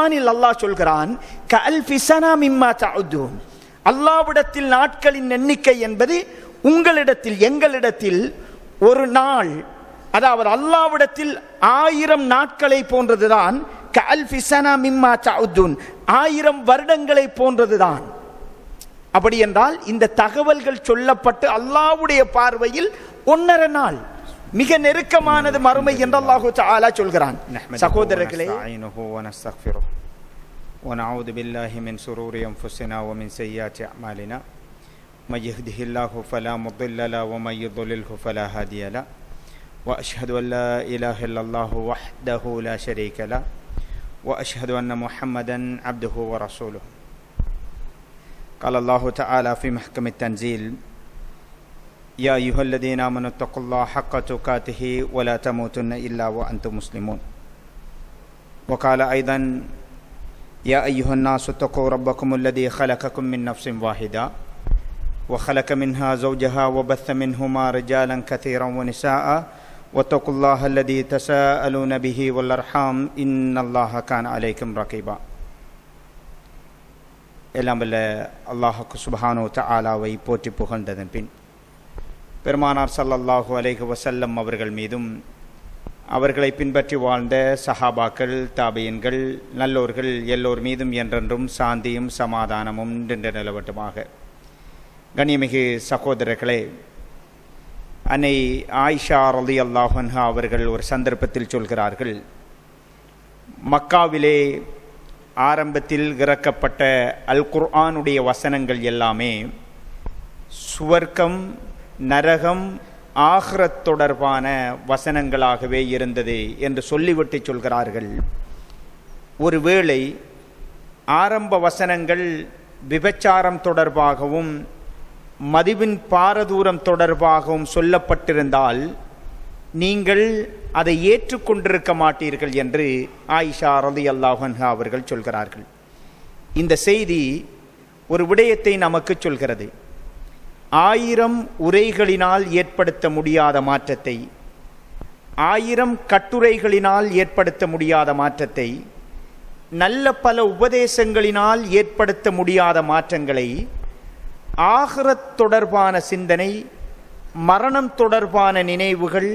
குர்ஆனில் அல்லாஹ் சொல்கிறான், கஅல்ஃபி ஸனா மிம்மா தஅதுன், அல்லாஹ்விடத்தில் நாட்களின் எண்ணிக்கை என்பது உங்களிடத்தில் எங்களிடத்தில் ஒரு நாள், அதாவது அல்லாஹ்விடத்தில் 1000 நாட்களை போன்றதுதான். கஅல்ஃபி ஸனா மிம்மா தஅதுன், 1000 வருடங்களை போன்றதுதான். அப்படி என்றால் இந்த தகவல்கள் சொல்லப்பட்டு அல்லாஹ்வுடைய பார்வையில் 1.5 நாள் மிக நெருக்கமானது மறுமை என்று அல்லாஹ் தஆலா சொல்கிறான். சகோதரர்களே, ونعوذ بالله من شرور أنفسنا ومن سيئات أعمالنا من يهده الله فلا مضل له ومن يضلله فلا هادي له وأشهد أن لا إله إلا الله وحده لا شريك له وأشهد أن محمدا عبده ورسوله. قال الله تعالى في محكم التنزيل: يا أيها الذين آمنوا اتقوا الله حق تقاته ولا تموتن إلا وأنتم مسلمون. وقال أيضا: يا أيها الناس اتقوا ربكم الذي خلقكم من نفس واحدة وخلق منها زوجها وبث منهما رجالا كثيرا ونساء واتقوا الله الذي تساءلون به والأرحام إن الله كان عليكم رقيبا. எல்லாம் வல்ல அல்லாஹ் சுப்ஹானஹு வ தஆலாவை போற்றி புகழ்ந்ததன் பின் பெருமானார் ஸல்லல்லாஹு அலைஹி வஸல்லம் அவர்கள் மீதும் அவர்களை பின்பற்றி வாழ்ந்த சஹாபாக்கள், தாபியன்கள், நல்லோர்கள் எல்லோர் மீதும் என்றென்றும் சாந்தியும் சமாதானமும் நின்று நிலவட்டுமாக. கண்ணியமிகு சகோதரர்களே, அன்னை ஆயிஷா ரலியல்லாஹு அன்ஹா அவர்கள் ஒரு சந்தர்ப்பத்தில் சொல்கிறார்கள், மக்காவிலே ஆரம்பத்தில் இறக்கப்பட்ட அல் குர்ஆனுடைய வசனங்கள் எல்லாமே சுவர்க்கம், நரகம், ஆகிரத் தொடர்பான வசனங்களாகவே இருந்தது என்று சொல்லிவிட்டு சொல்கிறார்கள். ஒருவேளை ஆரம்ப வசனங்கள் விபச்சாரம் தொடர்பாகவும் மதுவின் பாரதூரம் தொடர்பாகவும் சொல்லப்பட்டிருந்தால் நீங்கள் அதை ஏற்றுக்கொண்டிருக்க மாட்டீர்கள் என்று ஆயிஷா ரலியல்லாஹு அன்ஹா அவர்கள் சொல்கிறார்கள். இந்த செய்தி ஒரு விடயத்தை நமக்கு சொல்கிறது. 1000 உரைகளினால் ஏற்படுத்த முடியாத மாற்றத்தை, 1000 கட்டுரைகளினால் ஏற்படுத்த முடியாத மாற்றத்தை, நல்ல பல உபதேசங்களினால் ஏற்படுத்த முடியாத மாற்றங்களை ஆகிரத் தொடர்பான சிந்தனை, மரணம் தொடர்பான நினைவுகள்,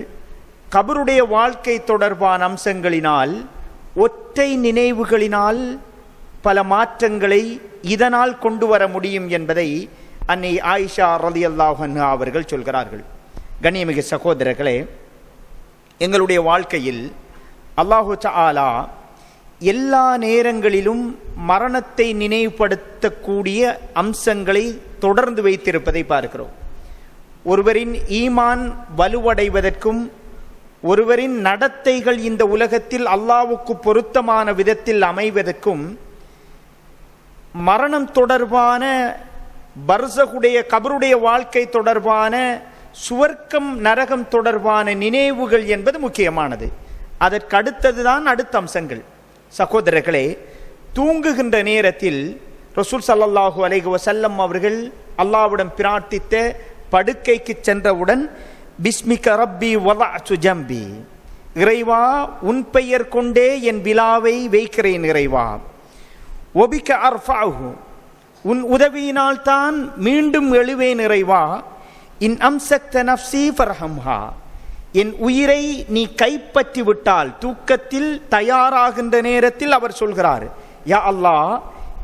கபருடைய வாழ்க்கை தொடர்பான அம்சங்களினால், ஒற்றை நினைவுகளினால் பல மாற்றங்களை இதனால் கொண்டு வர முடியும் என்பதை அன்னை ஆயிஷா ரலியல்லாஹு அன்ஹா அவர்கள் சொல்கிறார்கள். கண்ணியமிகு சகோதரர்களே, எங்களுடைய வாழ்க்கையில் அல்லாஹு தஆலா எல்லா நேரங்களிலும் மரணத்தை நினைவுபடுத்தக்கூடிய அம்சங்களை தொடர்ந்து வைத்திருப்பதை பார்க்கிறோம். ஒருவரின் ஈமான் வலுவடைவதற்கும் ஒருவரின் நடத்தைகள் இந்த உலகத்தில் அல்லாஹ்வுக்கு பொருத்தமான விதத்தில் அமைவதற்கும் மரணம் தொடர்பான, பர்ஸகுடைய கபருடைய வாழ்க்கை தொடர்பான, சுவர்க்கம் நரகம் தொடர்பான நினைவுகள் என்பது முக்கியமானது. அதற்கு அடுத்ததுதான் அடுத்த அம்சங்கள். சகோதரர்களே, தூங்குகின்ற நேரத்தில் ரசூல் ஸல்லல்லாஹு அலைஹி வஸல்லம் அவர்கள் அல்லாஹ்விடம் பிரார்த்தித்த படுக்கைக்கு சென்றவுடன் பிஸ்மிக ரப்பி வதஅது ஜம்பி, இறைவா உன் பெயர் கொண்டே என் விலாவை வைக்கிறேன் இறைவா, ஒபிக அர்ஃபஅஹு உன் உதவியினால் தான் மீண்டும் எழுவேன் இறைவா, இன் அம்சக்த நஃப்ஸி ஃபர்ஹம்ஹா என் உயிரை நீ கைப்பற்றி விட்டால். தூக்கத்தில் தயாராகின்ற நேரத்தில் அவர் சொல்கிறார், யா அல்லாஹ்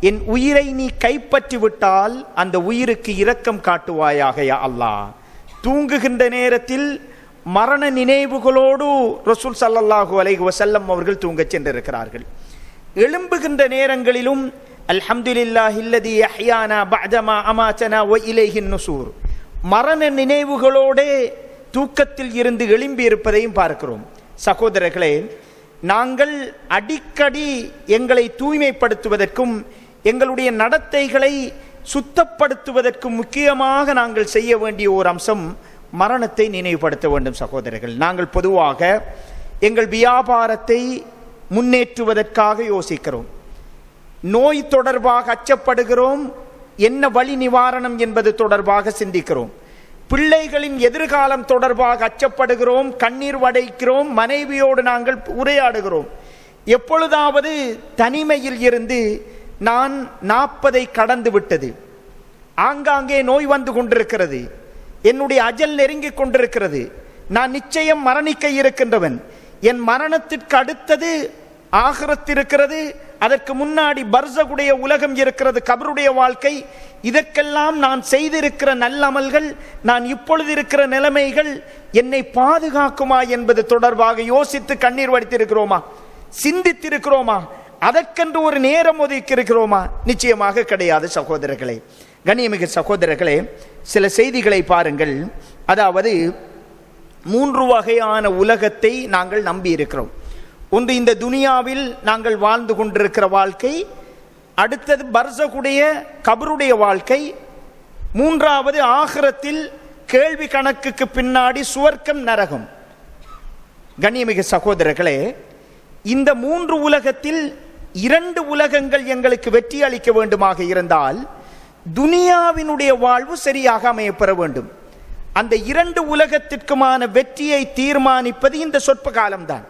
என் உயிரை நீ கைப்பற்றி விட்டால் அந்த உயிருக்கு இரக்கம் காட்டுவாயாக யா அல்லாஹ். தூங்குகின்ற நேரத்தில் மரண நினைவுகளோடு ரசூல் ஸல்லல்லாஹு அலைஹி வஸல்லம் அவர்கள் தூங்கச் சென்றிருக்கிறார்கள். எழும்புகின்ற நேரங்களிலும் அல்ஹம்துலில்லாஹில்லதி யஹ்யானா பஅதமா அமாதனா வ இலைஹின் நுஷூர், மரண நினைவுகளோடு தூக்கத்தில் இருந்து எழும்பி இருப்பதையும் பார்க்கிறோம். சகோதரர்களே, நாங்கள் அடிக்கடி எங்களை தூய்மைப்படுத்துவதற்கும் எங்களுடைய நடத்தைகளை சுத்தப்படுத்துவதற்கும் முக்கியமாக நாங்கள் செய்ய வேண்டிய ஒரு அம்சம் மரணத்தை நினைவுபடுத்த வேண்டும். சகோதரர்கள், நாங்கள் பொதுவாக எங்கள் வியாபாரத்தை முன்னேற்றுவதற்காக யோசிக்கிறோம், நோய் தொடர்பாக அச்சப்படுகிறோம், என்ன வழி நிவாரணம் என்பது தொடர்பாக சிந்திக்கிறோம், பிள்ளைகளின் எதிர்காலம் தொடர்பாக அச்சப்படுகிறோம், கண்ணீர் வடைக்கிறோம், மனைவியோடு நாங்கள் உரையாடுகிறோம். எப்பொழுதாவது தனிமையில் இருந்து நான் 40 கடந்து விட்டது, ஆங்காங்கே நோய் வந்து கொண்டிருக்கிறது, என்னுடைய அஜல் நெருங்கிக் கொண்டிருக்கிறது, நான் நிச்சயம் மரணிக்க இருக்கின்றவன், என் மரணத்திற்கு அடுத்தது ஆகிரத் இருக்கிறது, அதற்கு முன்னாடி பர்சகுடைய உலகம் இருக்கிறது, கபருடைய வாழ்க்கை, இதற்கெல்லாம் நான் செய்திருக்கிற நல்லமல்கள், நான் இப்பொழுது இருக்கிற நிலைமைகள் என்னை பாதுகாக்குமா என்பது தொடர்பாக யோசித்து கண்ணீர் வடித்திருக்கிறோமா? சிந்தித்திருக்கிறோமா? அதற்கென்று ஒரு நேரம் ஒதுக்கி இருக்கிறோமா? நிச்சயமாக கிடையாது சகோதரர்களே. கண்ணியமிகு சகோதரர்களே, சில செய்திகளை பாருங்கள். அதாவது 3 வகையான உலகத்தை நாங்கள் நம்பி இருக்கிறோம். ஒன்று இந்த துனியாவில் நாங்கள் வாழ்ந்து கொண்டிருக்கிற வாழ்க்கை, அடுத்தது பர்சகுடைய கபருடைய வாழ்க்கை, மூன்றாவது ஆகிரத்தில் கேள்வி கணக்குக்கு பின்னாடி சுவர்க்கம் நரகம். கண்ணியமிகு சகோதரர்களே, இந்த 3 உலகத்தில் 2 உலகங்கள் எங்களுக்கு வெற்றி அளிக்க வேண்டுமாக இருந்தால் துனியாவினுடைய வாழ்வு சரியாக அமையப்பெற வேண்டும். அந்த 2 உலகத்திற்குமான வெற்றியை தீர்மானிப்பது இந்த சொற்ப காலம்தான்.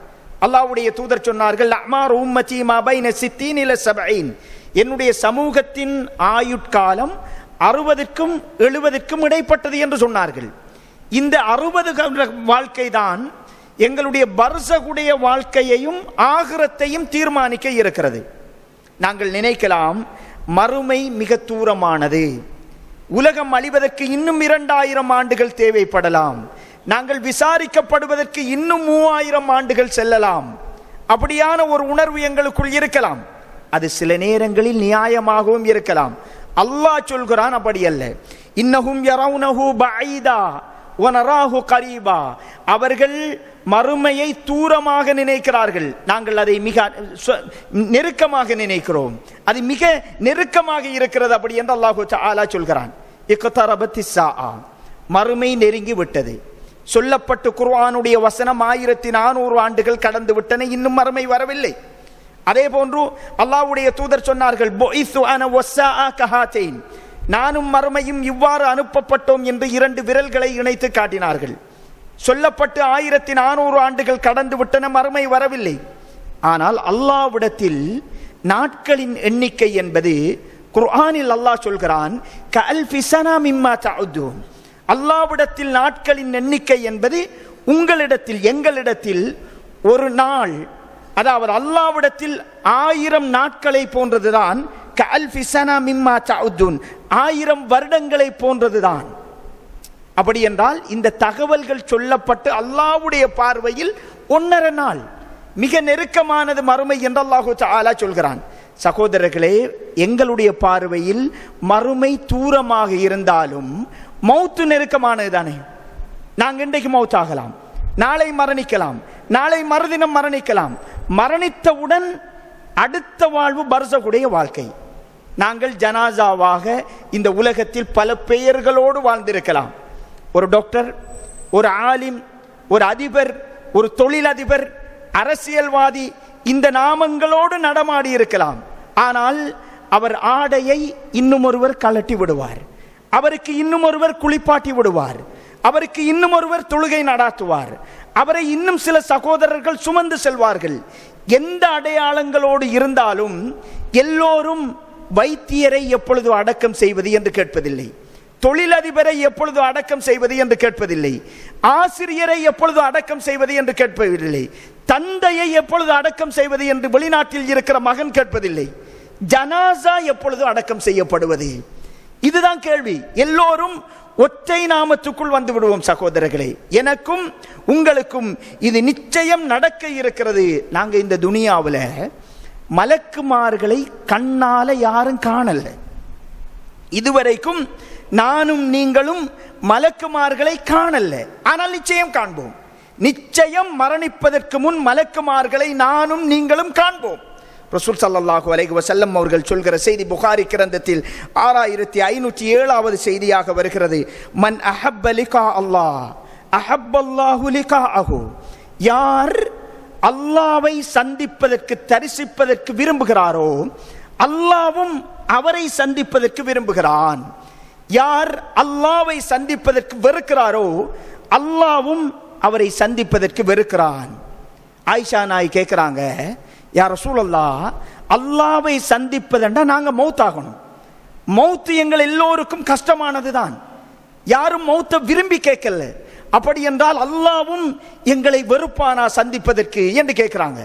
அல்லாஹ்வுடைய தூதர் சொன்னார்கள், அமார் உம்மதி மா பைன 60 இல 70, என்னுடைய சமூகத்தின் ஆயுட்காலம் 60க்கும் 70க்கும் இடைப்பட்டது என்று சொன்னார்கள். இந்த 60 வாழ்க்கை தான் எங்களுடைய பர்சகுடைய வாழ்க்கையையும் ஆகிரத்தையும் தீர்மானிக்க இருக்கிறது. நாங்கள் நினைக்கலாம் மறுமை மிக தூரமானது, உலகம் அழிவதற்கு இன்னும் 2000 ஆண்டுகள் தேவைப்படலாம், நாங்கள் விசாரிக்கப்படுவதற்கு இன்னும் 3000 ஆண்டுகள் செல்லலாம். அப்படியான ஒரு உணர்வு எங்களுக்குள் இருக்கலாம். அது சில நேரங்களில் நியாயமாகவும் இருக்கலாம். அல்லாஹ் சொல்கிறான், அப்படி அல்ல. இன்னஹும் யரவுனஹு பஈதா வ நராஹு கரீபா, அவர்கள் மறுமையை தூரமாக நினைக்கிறார்கள், நாங்கள் அதை மிக நெருக்கமாக நினைக்கிறோம், அது மிக நெருக்கமாக இருக்கிறது அப்படி என்று அல்லாஹ் தஆலா சொல்கிறான். இக்தரபத்திஸ் ஸாஆ, மறுமை நெருங்கி விட்டது. சொல்லப்பட்டு குர்ஆனுடைய வசனம் 1400 ஆண்டுகள் கடந்து விட்டன, இன்னும் மறுமை வரவில்லை. அதே போன்று அல்லாஹ்வுடைய தூதர் சொன்னார்கள், புஇஸு அன வஸ்ஸாஆ கஹாத்தைன், நானும் மறுமையும் இவ்வாறு அனுப்பப்பட்டோம் என்று 2 விரல்களை இணைத்து காட்டினார்கள். சொல்லப்பட்டு 1400 ஆண்டுகள் கடந்து விட்டன, மறுமை வரவில்லை. ஆனால் அல்லாஹ்விடத்தில் நாட்களின் எண்ணிக்கை என்பது குர்ஆனில் அல்லாஹ் சொல்கிறான், கஅல்ஃபி ஸனா மிம்மா தஅதுன், அல்லாஹ்விடத்தில் நாட்களின் எண்ணிக்கை என்பது உங்களிடத்தில் எங்களிடத்தில் ஒரு நாள், அதாவது அல்லாஹ்விடத்தில் 1000 நாட்களை போன்றதுதான். கஅல்ஃபி ஸனா மிம்மா தஅதுன், 1000 வருடங்களை போன்றதுதான். அப்படி என்றால் இந்த தகவல்கள் சொல்லப்பட்டு அல்லாஹ்வுடைய பார்வையில் 1.5 நாள், மிக நெருக்கமானது மறுமை என்று அல்லாஹ் தஆலா சொல்கிறான். சகோதரர்களே, எங்களுடைய பார்வையில் மறுமை தூரமாக இருந்தாலும் மௌத்து நெருக்கமானது தானே. நாங்கள் இன்றைக்கு மௌத் ஆகலாம், நாளை மரணிக்கலாம், நாளை மறுதினம் மரணிக்கலாம். மரணித்தவுடன் அடுத்த வாழ்வு பர்சகுடைய வாழ்க்கை. நாங்கள் ஜனாசாவாக இந்த உலகத்தில் பல பெயர்களோடு வாழ்ந்திருக்கலாம். ஒரு டாக்டர், ஒரு ஆலிம், ஒரு அதிபர், ஒரு தொழிலதிபர், அரசியல்வாதி, இந்த நாமங்களோடு நடமாடி இருக்கலாம். ஆனால் அவர் ஆடையை இன்னும் ஒருவர் கழட்டி விடுவார், அவருக்கு இன்னும் ஒருவர் குளிப்பாட்டி விடுவார், அவருக்கு இன்னும் ஒருவர் தொழுகை நடாத்துவார், அவரை இன்னும் சில சகோதரர்கள் சுமந்து செல்வார்கள். எந்த அடையாளங்களோடு இருந்தாலும் எல்லோரும் வைத்தியரை எப்பொழுது அடக்கம் செய்வது என்று கேட்பதில்லை, தொழிலதிபரை எப்பொழுது அடக்கம் செய்வது என்று கேட்பதில்லை, ஆசிரியரை எப்பொழுது அடக்கம் செய்வது என்று கேட்பதில்லை, தந்தையை எப்பொழுது அடக்கம் செய்வது என்று வெளிநாட்டில் இருக்கிற மகன் கேட்பதில்லை, ஜனாசா எப்பொழுது அடக்கம் செய்யப்படுவது, இதுதான் கேள்வி. எல்லோரும் ஒற்றை நாமத்துக்குள் வந்து விடுவோம். சகோதரர்களே, எனக்கும் உங்களுக்கும் இது நிச்சயம் நடக்க இருக்கிறது. நாங்க இந்த துனியாவில் மலக்குமார்களை கண்ணால யாரும் காணல. இதுவரைக்கும் நானும் நீங்களும் மலக்குமார்களை காணல, ஆனால் நிச்சயம் காண்போம். நிச்சயம் மரணிப்பதற்கு முன் மலக்குமார்களை நானும் நீங்களும் காண்போம். ரசூல் ஸல்லல்லாஹு அலைஹி வஸல்லம் அவர்கள் சொல்கிற செய்தி புகாரி கிரந்தத்தில் 6507வது செய்தியாக வருகிறது. மன் அஹப்ப லிகா அல்லாஹ் அஹப்பல்லாஹு லிகாஅஹு, யார் அல்லாஹ்வை சந்திப்பதற்கு தரிசிப்பதற்கு விரும்புகிறாரோ அல்லாஹ்வும் அவரை சந்திப்பதற்கு விரும்புகிறான். யார் அல்லாஹ்வை சந்திப்பதற்கு வெறுக்கிறாரோ அல்லாஹ்வும் அவரை சந்திப்பதற்கு வெறுக்கிறான். ஆயிஷா நாய் கேட்கிறாங்க, யா ரசூலல்லாஹ், அல்லாவை சந்திப்பதென்றா நாங்க மௌத்தாகணும். மௌத்து எங்கள் எல்லோருக்கும் கஷ்டமானது தான். யாரும் மௌத்தை விரும்பி கேட்கல. அப்படி என்றால் அல்லாவும் எங்களை வெறுப்பானா சந்திப்பதற்கு என்று கேட்கிறாங்க.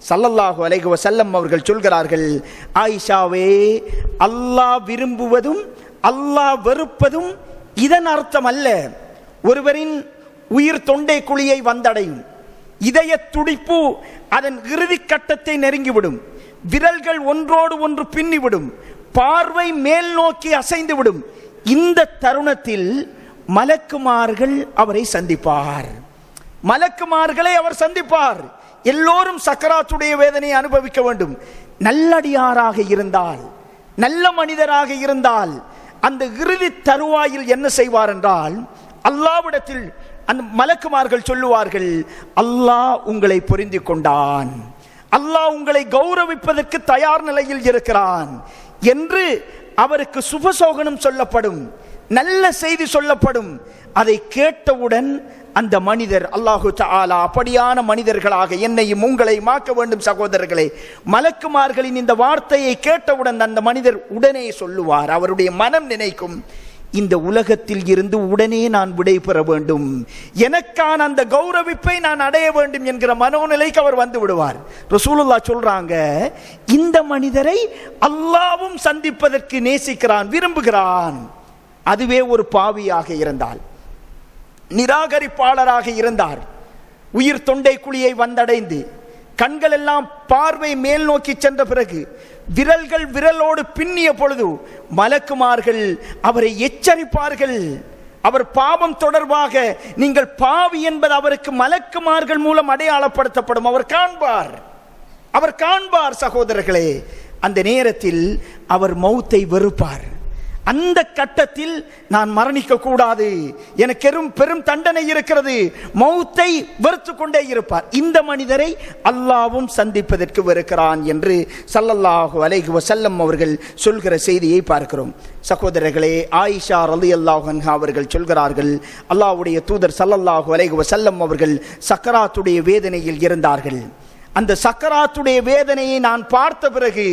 ஸல்லல்லாஹு அலைஹி வஸல்லம் அவர்கள் சொல்கிறார்கள், ஆயிஷாவே, அல்லாஹ் விரும்புவதும் அல்லாஹ் வெறுப்பதும் இதன் அர்த்தம் அல்ல. ஒருவரின் உயிர் தொண்டை குழியை வந்தடையும், இதய துடிப்பு அதன் இறுதி கட்டத்தை நெருங்கிவிடும், விரல்கள் ஒன்றோடு ஒன்று பின்னிவிடும், பார்வை மேல் நோக்கி அசைந்துவிடும். இந்த தருணத்தில் மலக்குமார்கள் அவரை சந்திப்பார். மலக்குமார்களை அவர் சந்திப்பார். எல்லோரும் சக்கராத்துடைய வேதனையை அனுபவிக்க வேண்டும். நல்லடியாராக இருந்தால், நல்ல மனிதராக இருந்தால் அந்த இறுதி தருவாயில் என்ன செய்வார் என்றால், அல்லாஹ்விடத்தில் அந்த மலக்குமார்கள் சொல்லுவார்கள், அல்லாஹ் உங்களை பொருந்தி கொண்டான், அல்லாஹ் உங்களை கௌரவிப்பதற்கு தயார் நிலையில் இருக்கிறான் என்று அவருக்கு சுபசோகனம் சொல்லப்படும், நல்ல செய்தி சொல்லப்படும். அதை கேட்டவுடன் அந்த மனிதர், அல்லாஹு தஆலா அப்படியான மனிதர்களாக என்னையும் உங்களை மாக்க வேண்டும். சகோதரர்களே, மலக்குமார்களின் இந்த வார்த்தையை கேட்டவுடன் அந்த மனிதர் உடனே சொல்லுவார், அவருடைய மனம் நினைக்கும், இந்த உலகத்தில் இருந்து உடனே நான் விடை பெற வேண்டும், எனக்கான அந்த கௌரவிப்பை நான் அடைய வேண்டும் என்கிற மனோநிலைக்கு அவர் வந்து விடுவார். ரசூலுல்லாஹ் சொல்றாங்க, இந்த மனிதரை அல்லாஹ்வும் சந்திப்பதற்கு நேசிக்கிறான், விரும்புகிறான். அதுவே ஒரு பாவியாக இருந்தால், நிராகரிப்பாளராக இருந்தார், உயிர் தொண்டை குழியை வந்தடைந்து கண்கள் எல்லாம் பார்வை மேல் நோக்கி சென்ற பிறகு விரல்கள் விரலோடு பின்னிய பொழுது மலக்குமார்கள் அவரை எச்சரிப்பார்கள். அவர் பாவம் தொடர்பாக நீங்கள் பாவி என்பது அவருக்கு மலக்குமார்கள் மூலம் அடையாளப்படுத்தப்படும். அவர் காண்பார் சகோதரர்களே. அந்த நேரத்தில் அவர் மௌத்தை வெறுப்பார். அந்த கட்டத்தில் நான் மரணிக்க கூடாது, எனக்கு பெரும் தண்டனை இருக்கிறது, மௌத்தை வெறுத்து கொண்டே இருப்பார். இந்த மனிதரை அல்லாஹ்வும் சந்திப்பதற்கு வெறுக்கிறான் என்று ஸல்லல்லாஹு அலைஹி வஸல்லம் அவர்கள் சொல்கிற செய்தியை பார்க்கிறோம். சகோதரர்களே, ஆயிஷா ரலியல்லாஹு அன்ஹா அவர்கள் சொல்கிறார்கள், அல்லாஹ்வுடைய தூதர் ஸல்லல்லாஹு அலைஹி வஸல்லம் அவர்கள் சக்கராத்துடைய வேதனையில் இருந்தார்கள். அந்த சக்கராத்துடைய வேதனையை நான் பார்த்த பிறகு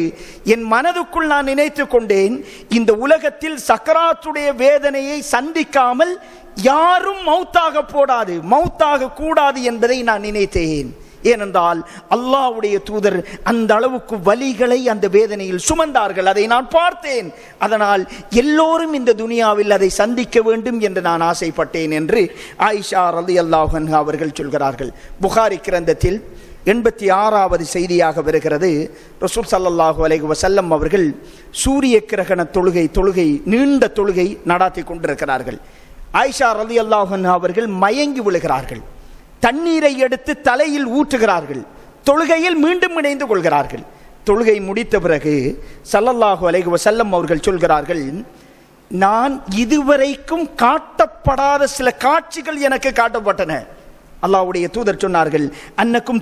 என் மனதுக்குள் நான் நினைத்து கொண்டேன், இந்த உலகத்தில் சக்கராத்துடைய வேதனையை சந்திக்காமல் யாரும் மௌத்தாக கூடாது என்பதை நான் நினைத்தேன். ஏனென்றால் அல்லாஹ்வுடைய தூதர் அந்த அளவுக்கு வலிகளை அந்த வேதனையில் சுமந்தார்கள், அதை நான் பார்த்தேன். அதனால் எல்லோரும் இந்த துனியாவில் அதை சந்திக்க வேண்டும் என்று நான் ஆசைப்பட்டேன் என்று ஆயிஷா ரலியல்லாஹு அன்ஹா அவர்கள் சொல்கிறார்கள். புகாரி கிரந்தத்தில் 86வது செய்தியாக வருகிறது. ரசூல் ஸல்லல்லாஹு அலைஹி வஸல்லம் அவர்கள் சூரிய கிரகண தொழுகை நீண்ட தொழுகை நடாத்தி கொண்டிருக்கிறார்கள். ஆயிஷா ரலியல்லாஹு அன்ஹா அவர்கள் மயங்கி விழுகிறார்கள். தண்ணீரை எடுத்து தலையில் ஊற்றுகிறார்கள். தொழுகையில் மீண்டும் இணைந்து கொள்கிறார்கள். தொழுகை முடித்த பிறகு ஸல்லல்லாஹு அலைஹி வஸல்லம் அவர்கள் சொல்கிறார்கள், நான் இதுவரைக்கும் காட்டப்படாத சில காட்சிகள் எனக்கு காட்டப்பட்டன. அல்லாஹ்வுடைய தூதர் சொன்னார்கள், அன்னக்கும்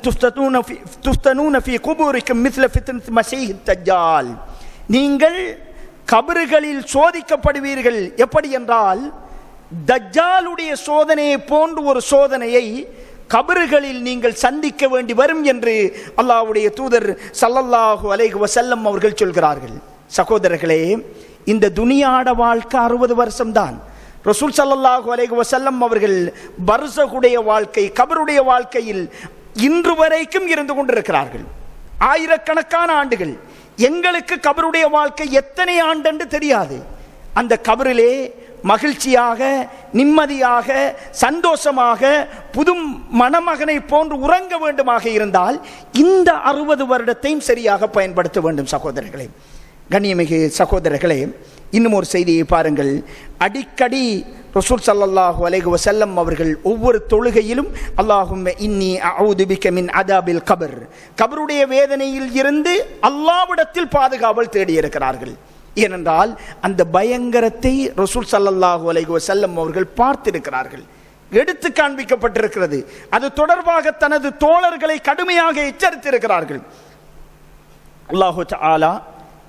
துஃப்தனூன ஃபீ குபூரிக்கும் மிஸ்ல ஃபித்னத் மஸீஹ் தஜ்ஜால், நீங்கள் கபறுகளில் சோதிக்கப்படுவீர்கள். எப்படி என்றால், தஜ்ஜாலுடைய சோதனையை போன்று ஒரு சோதனையை கபறுகளில் நீங்கள் சந்திக்க வேண்டி வரும் என்று அல்லாஹ்வுடைய தூதர் ஸல்லல்லாஹு அலைஹி வஸல்லம் அவர்கள் சொல்கிறார்கள். சகோதரர்களே, இந்த துனியாட வாழ்க்கை 60 வருஷம்தான். ரசூல் ஸல்லல்லாஹு அலைஹி வஸல்லம் அவர்கள் பர்ஸகுடைய வாழ்க்கை, கபருடைய வாழ்க்கையில் இன்று வரைக்கும் இருந்து கொண்டிருக்கிறார்கள். ஆயிரக்கணக்கான ஆண்டுகள். எங்களுக்கு கபருடைய வாழ்க்கை எத்தனை ஆண்டு தெரியாது. அந்த கபரிலே மகிழ்ச்சியாக, நிம்மதியாக, சந்தோஷமாக, புது மணமகனை போன்று உறங்க வேண்டுமாக இருந்தால் இந்த 60 வருடத்தையும் சரியாக பயன்படுத்த வேண்டும். சகோதரர்களே, கண்ணியமிகு சகோதரர்களே, இன்னும் ஒரு செய்தியை பாருங்கள். அடிக்கடி ரசூல் ஸல்லல்லாஹு அலைஹி வஸல்லம் அவர்கள் ஒவ்வொரு தொழுகையிலும் அல்லாஹும்ம இன்னி அஊது பிக மின் அதாபில் கபர், கபருடைய வேதனையில் இருந்து அல்லாஹ்விடத்தில் பாதுகாவல் தேடி இருக்கிறார்கள். ஏனென்றால் அந்த பயங்கரத்தை ரசூல் ஸல்லல்லாஹு அலைஹி வஸல்லம் அவர்கள் பார்த்திருக்கிறார்கள், எடுத்து காண்பிக்கப்பட்டிருக்கிறது. அது தொடர்பாக தனது தோழர்களை கடுமையாக எச்சரித்திருக்கிறார்கள். அல்லாஹு தஆலா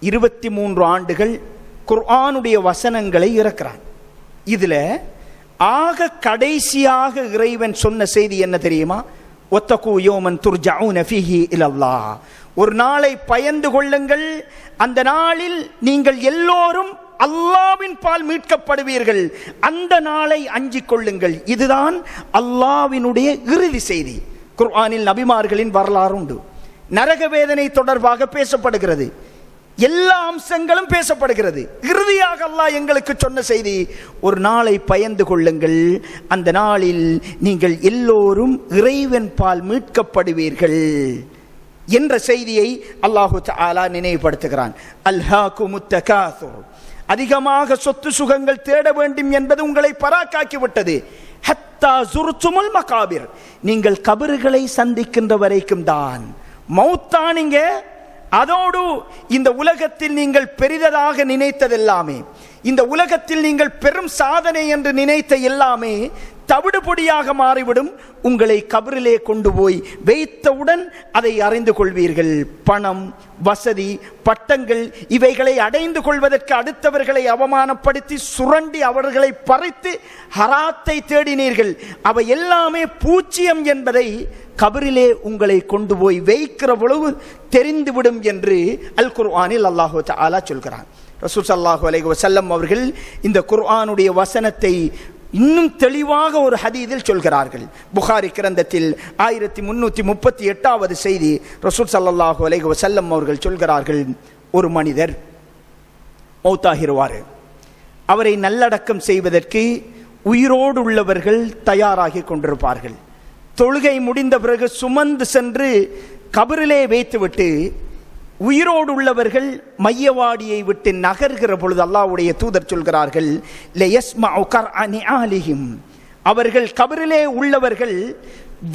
23 ஆண்டுகள் குர்ஆனுடைய வசனங்களை இறக்கிறான். இதுல ஆக கடைசியாக இறைவன் சொன்ன செய்தி என்ன தெரியுமா? ஒத்தகு யோமன் துர்ஜஊன ஃபீஹி இலல்லாஹ், ஒரு நாளை பயந்து கொள்ளுங்கள், அந்த நாளில் நீங்கள் எல்லோரும் அல்லாஹ்வின் பால் மீட்கப்படுவீர்கள், அந்த நாளை அஞ்சிக் கொள்ளுங்கள். இதுதான் அல்லாஹ்வினுடைய இறுதி செய்தி. குர்ஆனில் நபிமார்களின் வரலாறு உண்டு. நரக வேதனை தொடர்பாக பேசப்படுகிறது, எல்லா அம்சங்களும் பேசப்படுகிறது. இறுதியாக அல்லாஹ் எங்களுக்கு சொன்ன செய்தி, ஒரு நாளை பயந்து கொள்ளுங்கள், அந்த நாளில் நீங்கள் எல்லோரும் இறைவன் பால் மீட்கப்படுவீர்கள் என்ற செய்தியை அல்லாஹு தஆலா நினைவுபடுத்துகிறான். அல்ஹாகுமுத் தகாசுர், அதிகமாக சொத்து சுகங்கள் தேட வேண்டும் என்பது உங்களை பராக்காக்கி விட்டது. ஹத்தா ஸுர்துமுல் மகாபிர், நீங்கள் கபறுகளை சந்திக்கின்ற வரைக்கும் தான். மௌத்தானிங்க, அதோடு இந்த உலகத்தில் நீங்கள் பெரிதாக நினைத்ததெல்லாமே, இந்த உலகத்தில் நீங்கள் பெரும் சாதனை என்று நினைத்த எல்லாமே தவிடுபொடியாக மாறிவிடும். உங்களை கபரிலே கொண்டு போய் வைத்தவுடன் அதை அறிந்து கொள்வீர்கள். பணம், வசதி, பட்டங்கள் இவைகளை அடைந்து கொள்வதற்கு அடுத்தவர்களை அவமானப்படுத்தி சுரண்டி அவர்களை பறித்து ஹராத்தை தேடினீர்கள். அவை எல்லாமே பூச்சியம் என்பதை கபரிலே உங்களை கொண்டு போய் வைக்கிற பொழுது தெரிந்துவிடும் என்று அல் குர்ஆனில் அல்லாஹு தஆலா சொல்கிறான். ரசூல் ஸல்லல்லாஹு அலைஹி வஸல்லம் அவர்கள் இந்த குர்ஆனுடைய வசனத்தை இன்னும் தெளிவாக ஒரு ஹதீஸில் சொல்கிறார்கள். புகாரி கிரந்தத்தில் 1338வது செய்தி. ரசூல் ஸல்லல்லாஹு அலைஹி வஸல்லம் அவர்கள் சொல்கிறார்கள், ஒரு மனிதர் மௌத்தாகிருவார், அவரை நல்லடக்கம் செய்வதற்கு உயிரோடு உள்ளவர்கள் தயாராகி கொண்டிருப்பார்கள். தொழுகை முடிந்த பிறகு சுமந்து சென்று கபரிலே வைத்துவிட்டு உயிரோடு உள்ளவர்கள் மையவாடியை விட்டு நகர்கிற பொழுது அல்லாஹ்வுடைய தூதர் சொல்கிறார்கள், லயஸ்மஉ கர்அனிஆலிஹிம், அவர்கள் கபரிலே உள்ளவர்கள்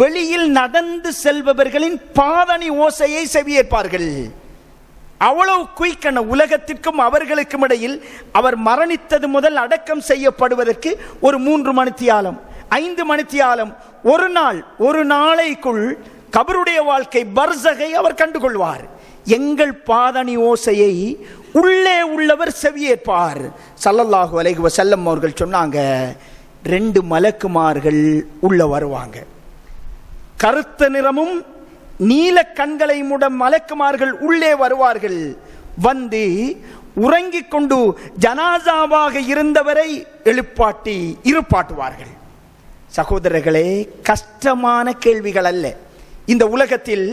வெளியில் நடந்து செல்பவர்களின் பாதணி ஓசையை செவியேற்பார்கள். அவ்வளவு குயிக்கன உலகத்திற்கும் அவர்களுக்கும் இடையில் அவர் மரணித்தது முதல் அடக்கம் செய்யப்படுவதற்கு ஒரு 3 மணித்தியாலம் 5 மணித்தியாலம், ஒரு நாளைக்குள் கபருடைய வாழ்க்கை பர்சகை அவர் கண்டுகொள்வார். எங்கள் பாதணி ஓசையை உள்ளே உள்ளவர் செவியேற்பார். ஸல்லல்லாஹு அலைஹி வஸல்லம் அவர்கள் சொன்னாங்க, 2 மலக்குமார்கள் உள்ள வருவாங்க. கருத்த நிறமும் நீல கண்களை மூட மலக்குமார்கள் உள்ளே வருவார்கள். வந்து உறங்கிக் கொண்டு ஜனாசாவாக இருந்தவரை எழுப்பாட்டி இருப்பாட்டுவார்கள். சகோதரர்களே, கஷ்டமான கேள்விகள் அல்ல. இந்த உலகத்தில்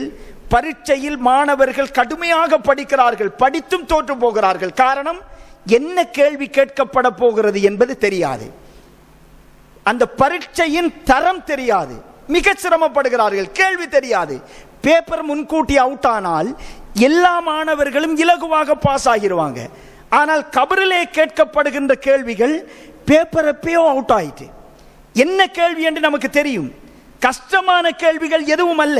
பரீட்சையில் மாணவர்கள் கடுமையாக படிக்கிறார்கள், படித்தும் தோற்று போகிறார்கள். காரணம், என்ன கேள்வி கேட்கப்பட போகிறது என்பது தெரியாது, அந்த பரீட்சையின் தரம் தெரியாது, மிக சிரமப்படுகிறார்கள். கேள்வி தெரியாது. பேப்பர் முன்கூட்டி அவுட் ஆனால் எல்லா மாணவர்களும் இலகுவாக பாஸ் ஆகிடுவாங்க. ஆனால் கபரிலே கேட்கப்படுகின்ற கேள்விகள் பேப்பர் எப்பயோ அவுட் ஆயிட்டு, என்ன கேள்வி என்று நமக்கு தெரியும். கஷ்டமான கேள்விகள் எதுவும் அல்ல,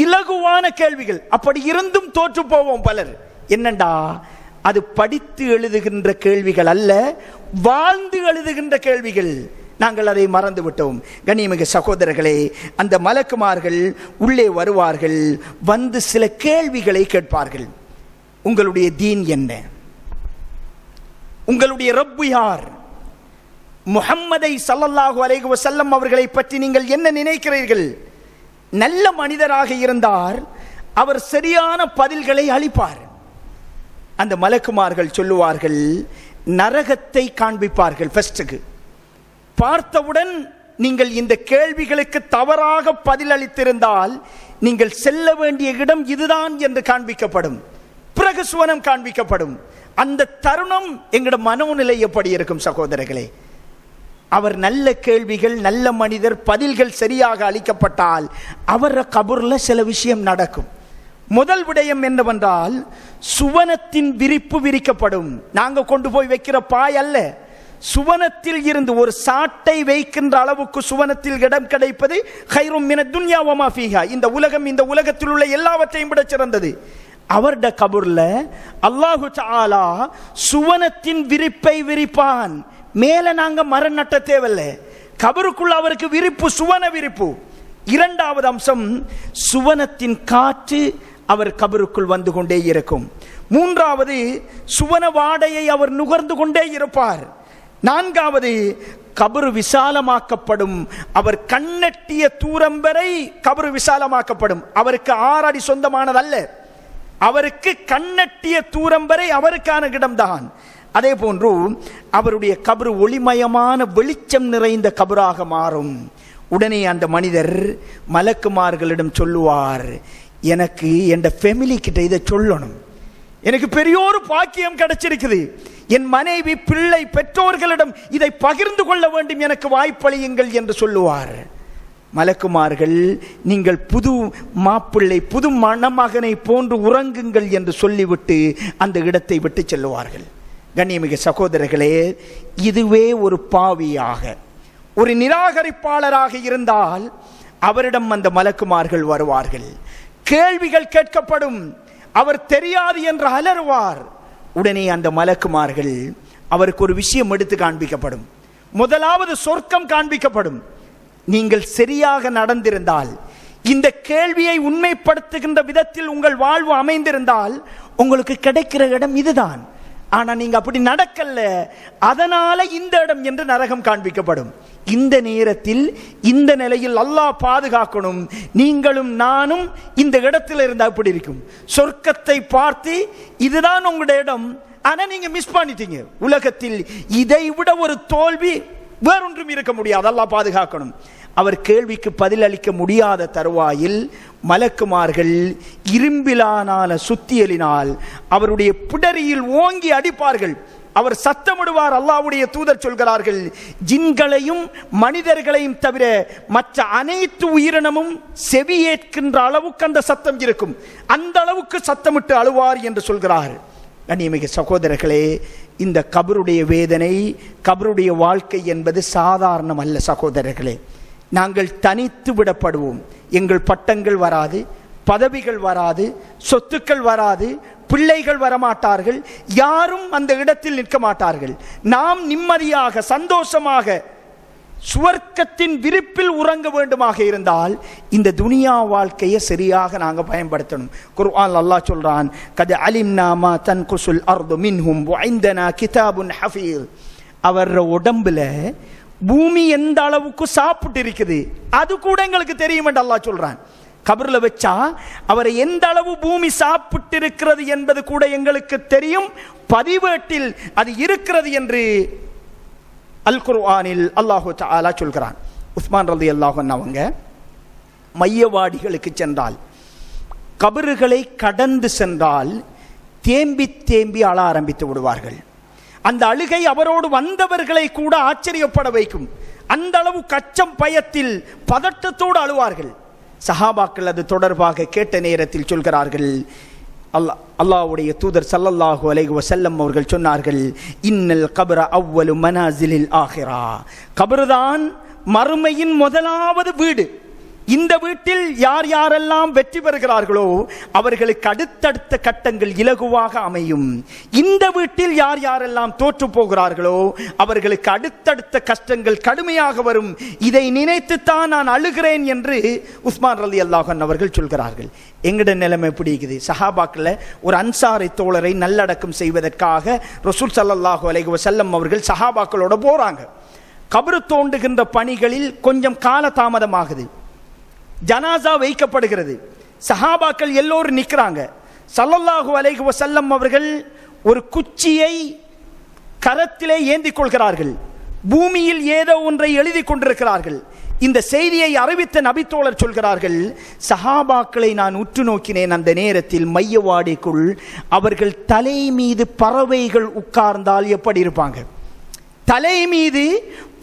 இலகுவான கேள்விகள். அப்படி இருந்தும் தோற்று போவோம் பலர். என்னண்டா, அது படித்து எழுதுகின்ற கேள்விகள் அல்ல, வாழ்ந்து எழுதுகின்ற கேள்விகள். நாங்கள் அதை மறந்து விட்டோம். கண்ணியமிகு சகோதரர்களே, அந்த மலக்குமார்கள் உள்ளே வருவார்கள். வந்து சில கேள்விகளை கேட்பார்கள். உங்களுடைய தீன் என்ன? உங்களுடைய ரப்பு யார்? முஹம்மதை ஸல்லல்லாஹு அலைஹி வஸல்லம் அவர்களை பற்றி நீங்கள் என்ன நினைக்கிறீர்கள்? நல்ல மனிதராக இருந்தார், அவர் சரியான பதில்களை அளிப்பார். அந்த மலக்குமார்கள் சொல்லுவார்கள், நரகத்தை காண்பிப்பார்கள். ஃபர்ஸ்டுக்கு பார்த்தவுடன் நீங்கள் இந்த கேள்விகளுக்கு தவறாக பதில் அளித்திருந்தால் நீங்கள் செல்ல வேண்டிய இடம் இதுதான் என்று காண்பிக்கப்படும். பிறகு சுவனம் காண்பிக்கப்படும். அந்த தருணம் எங்களோட மனோநிலை எப்படி இருக்கும் சகோதரர்களே? அவர் நல்ல கேள்விகள், நல்ல மனிதர், பதில்கள் சரியாக அளிக்கப்பட்டால் அவர் கபூர்ல சில விஷயம் நடக்கும். முதல் விடயம் என்னவென்றால், சுவனத்தின் விரிப்பு விரிக்கப்படும். நாங்க கொண்டு போய் வைக்கிற பாய் அல்ல, சுவனத்தில் இருந்து ஒரு சாட்டை வைக்கின்ற அளவுக்கு சுவனத்தில் இடம் கிடைப்பது கைரும் மின துன்யா வ மா ஃபீஹா, இந்த உலகம், இந்த உலகத்தில் உள்ள எல்லாவற்றையும் விட சிறந்தது. அவருடைய கபூர்ல அல்லாஹு தஆலா சுவனத்தின் விரிப்பை விரிப்பான். மேல நாங்க மரம் நட்ட தேவையில்லை, கபருக்குள்ள அவருக்கு விரிப்பு, சுவன விரிப்பு. இரண்டாவது அம்சம், சுவனத்தின் காற்று அவர் கபருக்குள் வந்து கொண்டே இருக்கும். மூன்றாவது, சுவன வாடையை அவர் நுகர்ந்து கொண்டே இருப்பார். நான்காவது, கபரு விசாலமாக்கப்படும். அவர் கண்ணெட்டிய தூரம் வரை கபரு விசாலமாக்கப்படும். அவருக்கு 6 அடி சொந்தமானதல்ல, அவருக்கு கண்ணெட்டிய தூரம் வரை அவருக்கான இடம்தான். அதே போன்று அவருடைய கபரு ஒளிமயமான வெளிச்சம் நிறைந்த கபராக மாறும். உடனே அந்த மனிதர் மலக்குமார்களிடம் சொல்லுவார், எனக்கு என் ஃபேமிலி கிட்ட இதை சொல்லணும், எனக்கு பெரியோரு பாக்கியம் கிடைச்சிருக்குது, என் மனைவி பிள்ளை பெற்றோர்களிடம் இதை பகிர்ந்து கொள்ள வேண்டும், எனக்கு வாய்ப்பளியுங்கள் என்று சொல்லுவார். மலக்குமார்கள், நீங்கள் புது மாப்பிள்ளை புது மணமகனை போன்று உறங்குங்கள் என்று சொல்லிவிட்டு அந்த இடத்தை விட்டு செல்லுவார்கள். கண்ணியமிகு சகோதரர்களே, இதுவே ஒரு பாவியாக ஒரு நிராகரிப்பாளராக இருந்தால் அவரிடம் அந்த மலக்குமார்கள் வருவார்கள், கேள்விகள் கேட்கப்படும், அவர் தெரியாது என்று அலறுவார். உடனே அந்த மலக்குமார்கள் அவருக்கு ஒரு விஷயம் எடுத்து காண்பிக்கப்படும். முதலாவது சொர்க்கம் காண்பிக்கப்படும். நீங்கள் சரியாக நடந்திருந்தால், இந்த கேள்வியை உண்மைப்படுத்துகின்ற விதத்தில் உங்கள் வாழ்வு அமைந்திருந்தால் உங்களுக்கு கிடைக்கிற இடம் இதுதான். ஆனா நீங்க அப்படி நடக்கல, அதனால இந்த இடம் என்று நரகம் காண்பிக்கப்படும். இந்த நேரத்தில் இந்த நிலையில் அல்லாஹ் பாதுகாக்கணும், நீங்களும் நானும் இந்த இடத்துல இருந்தா அப்படி இருக்கும். சொர்க்கத்தை பார்த்து இதுதான் உங்களுடைய இடம், ஆனா நீங்க மிஸ் பண்ணிட்டீங்க. உலகத்தில் இதை விட ஒரு தோல்வி வேறொன்றும் இருக்க முடியாது. அல்லாஹ் பாதுகாக்கணும். அவர் கேள்விக்கு பதிலளிக்க முடியாத தருவாயில் மலக்குமார்கள் இரும்பிலான சுத்தியலினால் அவருடைய பிடரியில் ஓங்கி அடிப்பார்கள். அவர் சத்தமிடுவார். அல்லாஹ்வுடைய தூதர் சொல்கிறார்கள், ஜின்களையும் மனிதர்களையும் தவிர மற்ற அனைத்து உயிரினமும் செவியேற்கின்ற அளவுக்கு அந்த சத்தம் இருக்கும். அந்த அளவுக்கு சத்தமிட்டு அழுவார் என்று சொல்கிறார். கண்ணியமிகு சகோதரர்களே, இந்த கபருடைய வேதனை, கபருடைய வாழ்க்கை என்பது சாதாரணம் அல்ல சகோதரர்களே. நாங்கள் தனித்து விடப்படுவோம். எங்கள் பட்டங்கள் வராது, பதவிகள் வராது, சொத்துக்கள் வராது, பிள்ளைகள் வரமாட்டார்கள், யாரும் அந்த இடத்தில் நிற்க மாட்டார்கள். நாம் நிம்மதியாக சந்தோஷமாக சுவர்க்கத்தின் விரிப்பில் உறங்க வேண்டுமாக இருந்தால் இந்த துனியா வாழ்க்கையை சரியாக நாங்கள் பயன்படுத்தணும். குர்ஆன் அல்லாஹ் சொல்றான், கத் அலிம்னா மா தன்குசுல் அர்து மின்ஹும் வஇந்தனா கிதாபுன் ஹஃபீஸ். அவர் உடம்புல பூமி எந்த அளவுக்கு சாப்பிட்டு இருக்குது அது கூட எங்களுக்கு தெரியும் என்று அல்லாஹ் சொல்றான். கபர்ல வச்சா அவரை எந்த அளவு பூமி சாப்பிட்டு இருக்கிறது என்பது கூட எங்களுக்கு தெரியும், பதிவேட்டில் அது இருக்கிறது என்று அல் குர்ஆனில் அல்லாஹு தஆலா சொல்கிறான். உஸ்மான் ரலியல்லாஹு அன்ஹு அவங்க மையவாடிகளுக்கு சென்றால், கபறுகளை கடந்து சென்றால் தேம்பி தேம்பி அழ ஆரம்பித்து விடுவார்கள். அந்த அழுகை அவரோடு வந்தவர்களை கூட ஆச்சரியப்பட வைக்கும். அந்த அளவு கச்சம் பயத்தில் பதட்டத்தோடு அழுவார்கள். சஹாபாக்கள் அது தொடர்பாக கேட்ட நேரத்தில் சொல்கிறார்கள், அல்லாஹ்வுடைய தூதர் ஸல்லல்லாஹு அலைஹி வஸல்லம் அவர்கள் சொன்னார்கள், இன்னல் கப்ர அவ்வலு மனாசிலில் ஆகிரா. கபர்தான் மறுமையின் முதலாவது வீடு. இந்த வீட்டில் யார் யாரெல்லாம் வெற்றி பெறுகிறார்களோ அவர்களுக்கு அடுத்தடுத்த கட்டங்கள் இலகுவாக அமையும். இந்த வீட்டில் யார் யாரெல்லாம் தோற்று போகிறார்களோ அவர்களுக்கு அடுத்தடுத்த கஷ்டங்கள் கடுமையாக வரும். இதை நினைத்துத்தான் நான் அழுகிறேன் என்று உஸ்மான் ரலியல்லாஹு அன்ஹு அவர்கள் சொல்கிறார்கள். எங்கட நிலைமை எப்படி இருக்குது? சஹாபாக்கள் ஒரு அன்சாரை தோழரை நல்லடக்கம் செய்வதற்காக ரசூல் ஸல்லல்லாஹு அலைஹி வஸல்லம் அவர்கள் சஹாபாக்களோட போறாங்க. கபரு தோண்டுகின்ற பணிகளில் கொஞ்சம் கால தாமதமாகுது. ஜனாசா வைக்கப்படுகிறது. சஹாபாக்கள் எல்லோரும் நிற்கிறாங்க. ஸல்லல்லாஹு அலைஹி வஸல்லம் அவர்கள் ஒரு குச்சியை கரத்திலே ஏந்தி கொள்கிறார்கள். பூமியில் ஏதோ ஒன்றை எழுதி கொண்டிருக்கிறார்கள். இந்த செய்தியை அறிவித்த நபித்தோழர் சொல்கிறார்கள், சஹாபாக்களை நான் உற்று நோக்கினேன். அந்த நேரத்தில் மையவாடிக்குள் அவர்கள் தலை மீது பறவைகள் உட்கார்ந்தால் எப்படி இருப்பாங்க, தலை மீது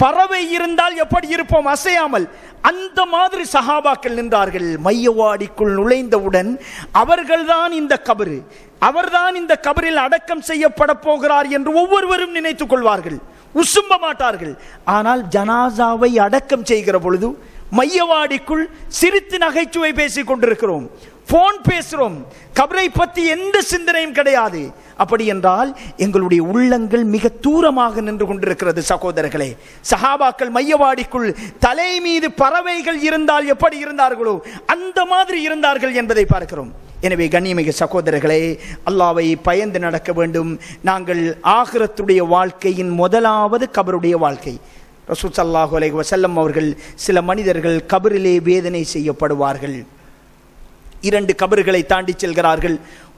பறவை இருந்தால் எப்படி இருப்போம் அசையாமல், அந்த மாதிரி சஹாபாக்கள் நின்றார்கள். மையவாடிக்குள் நுழைந்தவுடன் அவர்கள்தான் இந்த கபரு, அவர்தான் இந்த கபரில் அடக்கம் செய்யப்பட போகிறார் என்று ஒவ்வொருவரும் நினைத்துக் கொள்வார்கள், உசும்ப மாட்டார்கள். ஆனால் ஜனாசாவை அடக்கம் செய்கிற பொழுது மையவாடிக்குள் சிரித்து நகைச்சுவை பேசிக் கொண்டிருக்கிறோம், போன் பேசுறோம், கபரை பற்றி எந்த சிந்தனையும் கிடையாது. அப்படி என்றால் எங்களுடைய உள்ளங்கள் மிக தூரமாக நின்று கொண்டிருக்கிறது சகோதரர்களே. சஹாபாக்கள் மையவாடிக்குள் தலை மீது பறவைகள் இருந்தால் எப்படி இருந்தார்களோ அந்த மாதிரி இருந்தார்கள் என்பதை பார்க்கிறோம். எனவே கண்ணியமிகு சகோதரர்களே, அல்லாஹ்வை பயந்து நடக்க வேண்டும். நாங்கள் ஆகிரத்துடைய வாழ்க்கையின் முதலாவது கபருடைய வாழ்க்கை. ரசூல் ஸல்லல்லாஹு அலைஹி வஸல்லம் அவர்கள், சில மனிதர்கள் கபரிலே வேதனை செய்யப்படுவார்கள். 2 கபறுகளை தாண்டி செல்கிறார்கள்.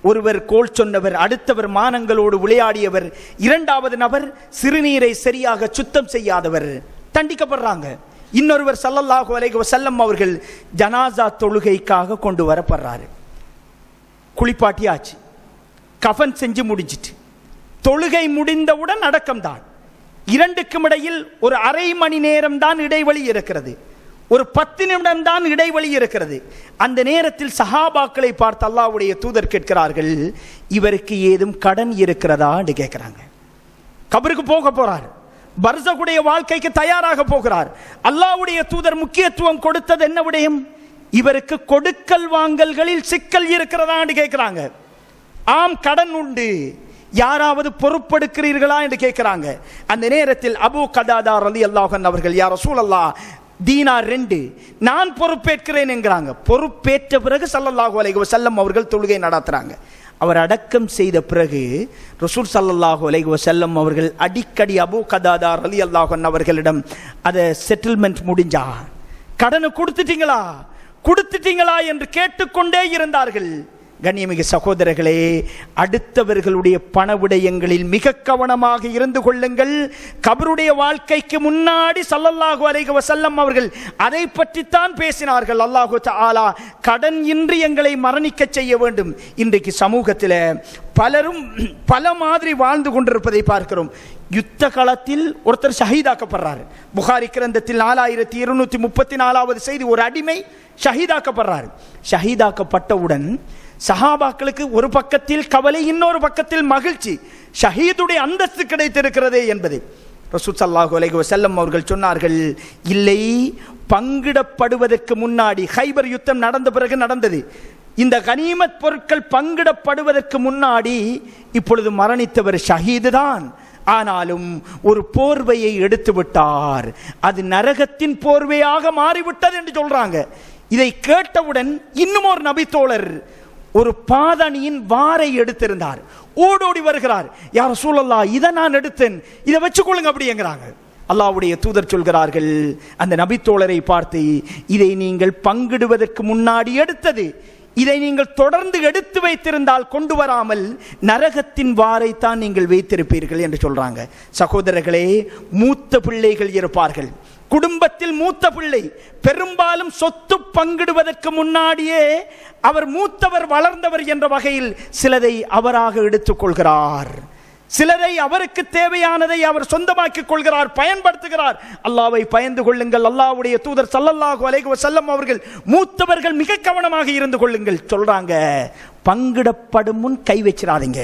ஒருவர் கோல் சொன்னவர், அடுத்தவர் மானங்களோடு விளையாடியவர், 2வது நபர் சிறுநீரை சரியாக சுத்தம் செய்யாதவர் தண்டிக்கப்படுறாங்க. இன்னொருவர் ஸல்லல்லாஹு அலைஹி வஸல்லம் அவர்கள் ஜனாசா தொழுகைக்காக கொண்டு வரப்படுறாரு. குளிப்பாட்டியாச்சு, கஃன் செஞ்சு முடிஞ்சிட்டு, தொழுகை முடிந்தவுடன் அடக்கம் தான். 2க்கும் இடையில் ஒரு அரை மணி நேரம் தான் இடைவெளி இருக்கிறது, ஒரு 10 நிமிடம் தான் இடைவெளி இருக்கிறது. அந்த நேரத்தில் சஹாபாக்களை பார்த்து அல்லாஹ்வுடைய தூதர் கேட்கிறார்கள், இவருக்கு ஏதும் கடன் இருக்கிறதா என்று கேட்கிறாங்க. கபருக்கு போக போறார், பர்ஸகுடைய வாழ்க்கைக்கு தயாராக போகிறார். அல்லாஹ்வுடைய தூதர் முக்கியத்துவம் கொடுத்தது என்ன விடயம்? இவருக்கு கொடுக்கல் வாங்கல்களில் சிக்கல் இருக்கிறதா என்று கேட்கிறாங்க. ஆம், கடன் உண்டு, யாராவது பொறுப்பெடுக்கிறீர்களா என்று கேட்கிறாங்க. அந்த நேரத்தில் அபூ கதாதா ரலியல்லாஹு அன்ஹு அவர்கள், யா ரசூலல்லாஹ், தீனார் 2 நான் பொறுப்பேற்கிறேன் என்கிறாங்க. பொறுப்பேற்ற பிறகு ஸல்லல்லாஹு அலைஹி வஸல்லம் அவர்கள் தொழுகை நடத்துறாங்க. அவர் அடக்கம் செய்த பிறகு ரசூல் ஸல்லல்லாஹு அலைஹி வஸல்லம் அவர்கள் அடிக்கடி அபூ கதாதா ரலியல்லாஹு அன்ஹு அவர்களிடம் அதை செட்டில்மெண்ட் முடிஞ்சா, கடனை கொடுத்துட்டீங்களா என்று கேட்டுக்கொண்டே இருந்தார்கள். கண்ணியமிகு சகோதரர்களே, அடுத்தவர்களுடைய பண விடயங்களில் மிக கவனமாக இருந்து கொள்ளுங்கள். கபருடைய வாழ்க்கைக்கு முன்னாடி ஸல்லல்லாஹு அலைஹி வஸல்லம் அவர்கள் அதை பற்றித்தான் பேசினார்கள். அல்லாஹு தஆலா கடன் இன்றி எங்களை மரணிக்க செய்ய வேண்டும். இன்றைக்கு சமூகத்தில் பலரும் பல மாதிரி வாழ்ந்து கொண்டிருப்பதை பார்க்கிறோம். யுத்த காலத்தில் ஒருத்தர் ஷஹீதாக்கப்படுறாரு. புகாரி கிரந்தத்தில் 4234வது செய்தி, ஒரு அடிமை ஷஹீதாக்கப்படுறாரு. ஷஹீதாக்கப்பட்டவுடன் சஹாபாக்களுக்கு ஒரு பக்கத்தில் கவலை, இன்னொரு பக்கத்தில் மகிழ்ச்சி. ஷஹீதுடைய அந்தஸ்து கிடைத்திருக்கிறதே என்பது. ரசூல் ஸல்லல்லாஹு அலைஹி வஸல்லம் அவர்கள் சொன்னார்கள், இல்லை, பங்கிடப்படுவதற்கு முன்னாடி, ஹைபர் யுத்தம் நடந்த பிறகு நடந்தது, இந்த கனிமத் பொருட்கள் பங்கிடப்படுவதற்கு முன்னாடி இப்பொழுது மரணித்தவர் ஷஹீது தான். ஆனாலும் ஒரு போர்வையை எடுத்து விட்டார், அது நரகத்தின் போர்வையாக மாறிவிட்டது என்று சொல்றாங்க. இதை கேட்டவுடன் இன்னும் ஒரு நபித்தோழர் ஒரு பாதணியின் வாரை எடுத்திருந்தார், ஓடோடி வருகிறார். யா ரசூலல்லாஹ், இதை நான் எடுத்தேன், இதை வச்சுக்கொள்ளுங்க அப்படிங்கிறாங்க. அல்லாஹ்வுடைய தூதர் சொல்கிறார்கள் அந்த நபித்தோழரை பார்த்து, இதை நீங்கள் பங்கிடுவதற்கு முன்னாடி எடுத்தது, இதை நீங்கள் தொடர்ந்து எடுத்து வைத்திருந்தால் கொண்டு வராமல் நரகத்தின் வாரைத்தான் நீங்கள் வைத்திருப்பீர்கள் என்று சொல்றாங்க. சகோதரர்களே, மூத்த பிள்ளைகள் இருப்பார்கள். குடும்பத்தில் மூத்த பிள்ளை பெரும்பாலும் சொத்து பங்கிடுவதற்கு முன்னாடியே அவர் மூத்தவர், வளர்ந்தவர் என்ற வகையில் சிலதை அவராக எடுத்துக்கொள்கிறார், சிலரை அவருக்கு தேவையானதை அவர் சொந்தமாக்கிக் கொள்கிறார், பயன்படுத்துகிறார். அல்லாஹ்வை பயந்து கொள்ளுங்கள். அல்லாஹ்வுடைய தூதர் ஸல்லல்லாஹு அலைஹி வஸல்லம் அவர்கள் மூத்தவர்கள் மிக கவனமாக இருந்து கொள்ளுங்கள் சொல்றாங்க. பங்கிடப்படும் முன் கை வச்சிடாதீங்க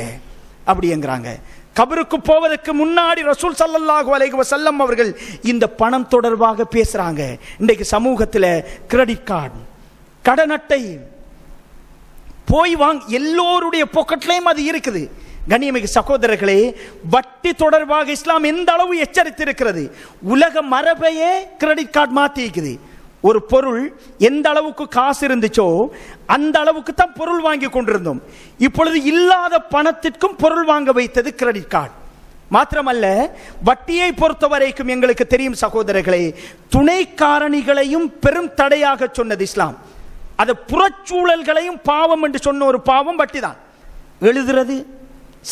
அப்படிங்கிறாங்க. கபருக்கு போவதற்கு முன்னாடி ரசூல் ஸல்லல்லாஹு அலைஹி வஸல்லம் அவர்கள் இந்த பணம் தொடர்பாக பேசுறாங்க. இன்றைக்கு சமூகத்தில் கிரெடிட் கார்டு, கடன் அட்டை போய் வாங்க, எல்லோருடைய பாக்கெட்லயும் அது இருக்குது. கண்ணியமிகு சகோதரர்களே, வட்டி தொடர்பாக இஸ்லாம் எந்த அளவு எச்சரித்திருக்கிறது. உலக மரபையே கிரெடிட் கார்டு மாத்தி இருக்குது. ஒரு பொருள் எந்த அளவுக்கு காசு இருந்துச்சோ அந்த அளவுக்கு தான் பொருள் வாங்கி கொண்டிருந்தோம். இப்பொழுது இல்லாத பணத்திற்கும் பொருள் வாங்க வைத்தது கிரெடிட் கார்டு. மாத்திரமல்ல, வட்டியை பொறுத்த வரைக்கும் எங்களுக்கு தெரியும் சகோதரர்களே, துணை காரணிகளையும் பெரும் தடையாக சொன்னது இஸ்லாம். அது புறச்சூழல்களையும் பாவம் என்று சொன்ன ஒரு பாவம் வட்டி தான். எழுதுறது,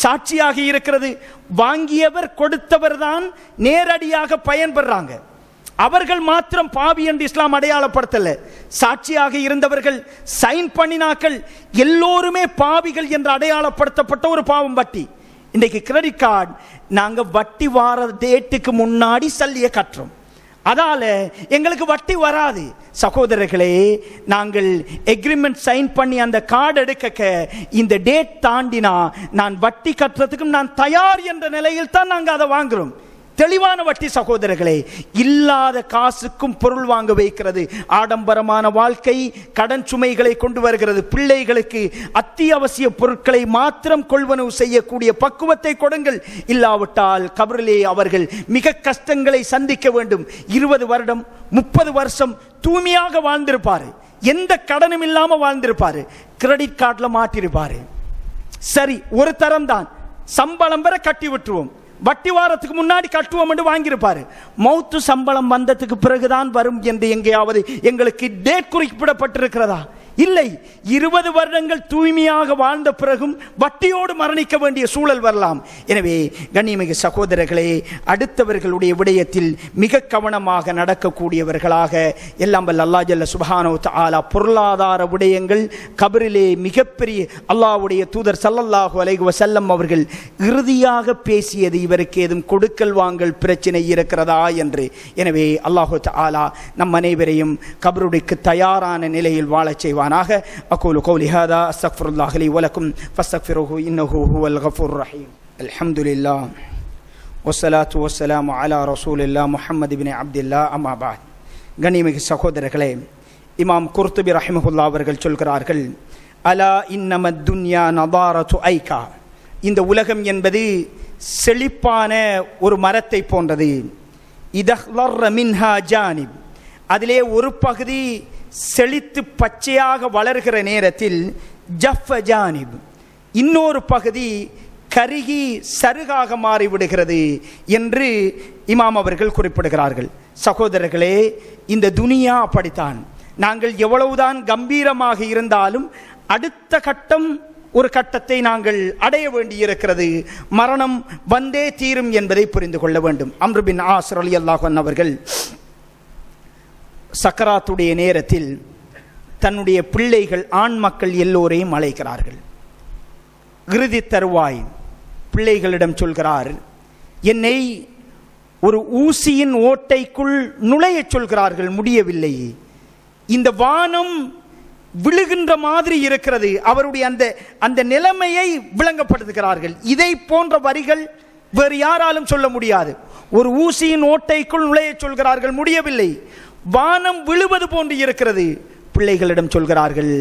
சாட்சியாக இருக்கிறது, வாங்கியவர் கொடுத்தவர் தான் நேரடியாக பயன்பெறாங்க. அவர்கள் மாத்திரம் பாவி என்று இஸ்லாம் அடையாளப்படுத்தல. சாட்சியாக இருந்தவர்கள், சைன் பண்ணினாக்கள், எல்லோருமே பாவிகள் என்று அடையாளப்படுத்தப்பட்ட ஒரு பாவம் வட்டி. இன்றைக்கு கிரெடிட் கார்டு, நாங்க வட்டி வார டேட்டுக்கு முன்னாடி சல்லியை கட்டுறோம், அதால எங்களுக்கு வட்டி வராது. சகோதரர்களே, நாங்கள் எக்ரிமெண்ட் சைன் பண்ணி அந்த கார்டு எடுக்க இந்த டேட் தாண்டினா நான் வட்டி கட்டுறதுக்கும் நான் தயார் என்ற நிலையில் தான் நாங்கள் அதை வாங்குறோம். தெளிவான வட்டி சகோதரர்களே. இல்லாத காசுக்கும் பொருள் வாங்க வைக்கிறது. ஆடம்பரமான வாழ்க்கை கடன் சுமைகளை கொண்டு வருகிறது. பிள்ளைகளுக்கு அத்தியாவசிய பொருட்களை மாத்திரம் கொள்வனவு செய்யக்கூடிய பக்குவத்தை கொடுங்கள். இல்லாவிட்டால் கபரிலே அவர்கள் மிக கஷ்டங்களை சந்திக்க வேண்டும். 20 வருடம் 30 வருஷம் தூய்மையாக வாழ்ந்திருப்பாரு, எந்த கடனும் இல்லாம வாழ்ந்திருப்பாரு, கிரெடிட் கார்டுல மாட்டிருப்பாரு. சரி, ஒரு தரம் தான், சம்பளம் வர கட்டி விட்டுருவோம், வட்டி வாரத்துக்கு முன்னாடி கட்டுவோம் என்று வாங்கியிருப்பாரு. மௌத்து சம்பளம் வந்ததுக்கு பிறகுதான் வரும் என்று எங்கேயாவது எங்களுக்கு டேட் குறிப்பிடப்பட்டிருக்கிறதா? இல்லை, 20 வருடங்கள் தூய்மையாக வாழ்ந்த பிறகும் வட்டியோடு மரணிக்க வேண்டிய சூழல் வரலாம். எனவே கண்ணியமிகு சகோதரர்களே, அடுத்தவர்களுடைய விடயத்தில் மிக கவனமாக நடக்கக்கூடியவர்களாக எல்லாம் வல்ல அல்லாஹ் ஜல்ல சுப்ஹானஹு வ தஆலா பொருளாதார விடயங்கள் கபரிலே மிகப்பெரிய அல்லாஹ்வுடைய தூதர் ஸல்லல்லாஹு அலைஹி வஸல்லம் அவர்கள் இறுதியாக பேசியது இவருக்கு ஏதும் கொடுக்கல் வாங்கல் பிரச்சனை இருக்கிறதா என்று. எனவே அல்லாஹு தஆலா நம் அனைவரையும் கபருடைக்கு தயாரான நிலையில் வாழச் செய்வார். أقول قولي هذا أستغفر الله لي ولكم فاستغفروه إنه هو الغفور الرحيم. الحمد لله والصلاة والسلام على رسول الله محمد بن عبد الله أما بعد. கண்ணியமிகு சகோதரர்களே, இமாம் குர்துபி ரஹிமஹுல்லாஹ் அவர்கள் சொல்கிறார்கள், அலா இன்னமத் துன்யா நதாரத்து ஐகா, இந்த உலகம் என்பது செழிப்பான ஒரு மரத்தை போன்றது. இதஹ்லர்ர மின்ஹா ஜானிப், அதிலே ஒரு பகுதி செழித்து பச்சையாக வளர்கிற நேரத்தில் ஜஃப ஜானிப், இன்னொரு பகுதி கருகி சருகாக மாறிவிடுகிறது என்று இமாம் அவர்கள் குறிப்பிடுகிறார்கள். சகோதரர்களே, இந்த துனியா அப்படித்தான். நாங்கள் எவ்வளவுதான் கம்பீரமாக இருந்தாலும் அடுத்த கட்டம் ஒரு கட்டத்தை நாங்கள் அடைய வேண்டியிருக்கிறது. மரணம் வந்தே தீரும் என்பதை புரிந்து கொள்ள வேண்டும். அம்ர் பின் ஆஸ் ரலியல்லாஹு அன்ஹு அவர்கள் சக்கராத்துடைய நேரத்தில் தன்னுடைய பிள்ளைகள் ஆண் மக்கள் எல்லோரையும் அழைக்கிறார்கள். இறுதி தருவாய் பிள்ளைகளிடம் சொல்கிறார், என்னை ஒரு ஊசியின் ஓட்டைக்குள் நுழைய சொல்கிறார்கள், முடியவில்லை. இந்த வானம் விழுகின்ற மாதிரி இருக்கிறது. அவருடைய அந்த நிலைமையை விளங்கப்படுத்துகிறார்கள். இதை போன்ற வரிகள் வேறு யாராலும் சொல்ல முடியாது. ஒரு ஊசியின் ஓட்டைக்குள் நுழைய சொல்கிறார்கள், முடியவில்லை. வானம் விழுவது போன்று இருக்கிறது. பிள்ளைகளிடம் சொல்கிறார்கள்,